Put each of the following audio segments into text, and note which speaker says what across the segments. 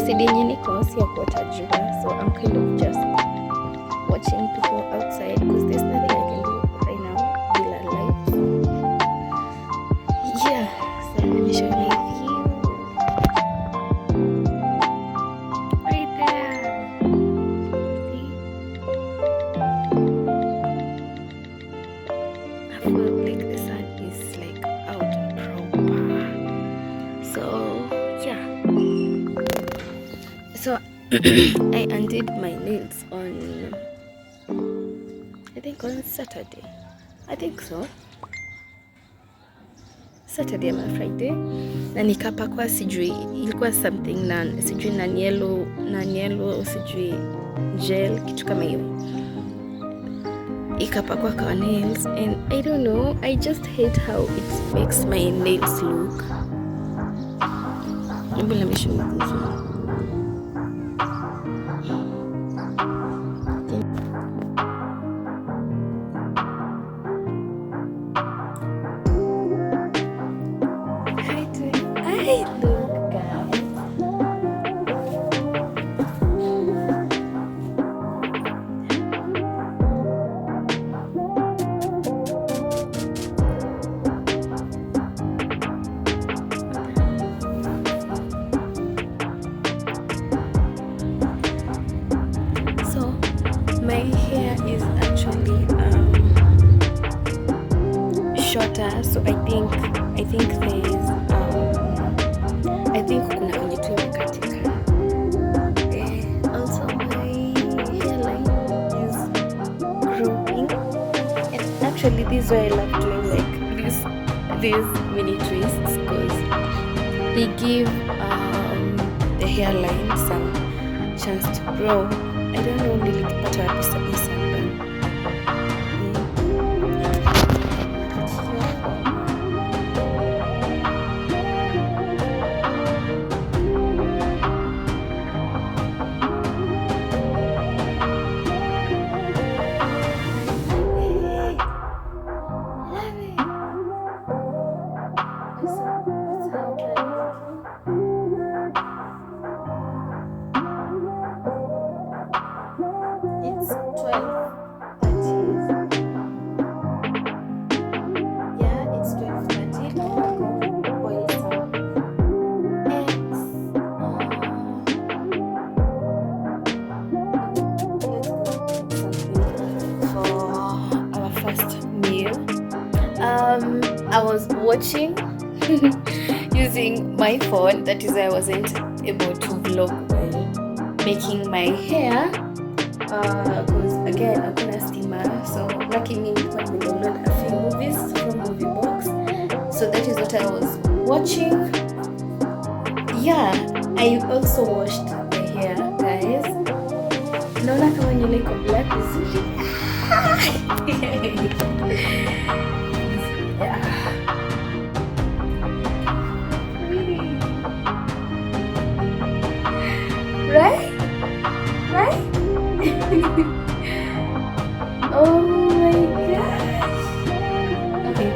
Speaker 1: city yenye niko si ya kuota jua, so I'm kind of just watching people outside because there's nothing I can do right now bila lights. Yeah, so let me show you my view. Right there. See? I feel like the sun is like out proper. So yeah. So I undid my nails on I think on Saturday. I think so. Saturday ama Friday. Na nikapakwa sijui ilikuwa something na sijui na yellow sijui gel kitu kama hiyo. Ikapakwa kwa nails and I don't know, I just hate how it makes my nails look. Let me show you this one. Look, guys. So my hair is actually shorter, so I think there's I think kuna kwenye tu imekatika. Also my hairline is growing, and actually this is why I love doing like these mini twists because they give the hairline some chance to grow. I don't know nilikipata wapi kabisa. I was watching using my phone, that is why I wasn't able to vlog while making my hair because again hakuna stima, so lucky me nilikuwa nimedownload a few movies from movie box, so that is what I was watching. Yeah, I also washed my hair, guys. Naona kama nywele iko black vizuri. Right? Oh my gosh. Okay.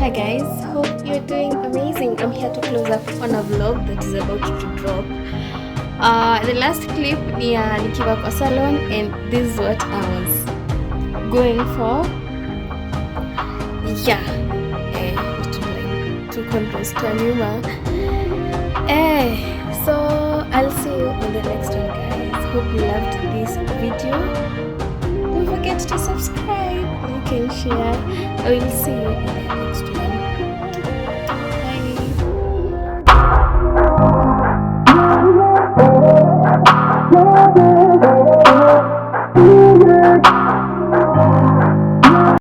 Speaker 1: Hi guys, hope you're doing amazing. I'm here to close up on a vlog that is about to drop. The last clip nikiwa kwa salon, and this is what I was going for. Yeah, to controls to nyuma. So I'll see you on the next one, guys. Hope you loved this video. Don't forget to subscribe, like and share. I will see you in the next one. Bye.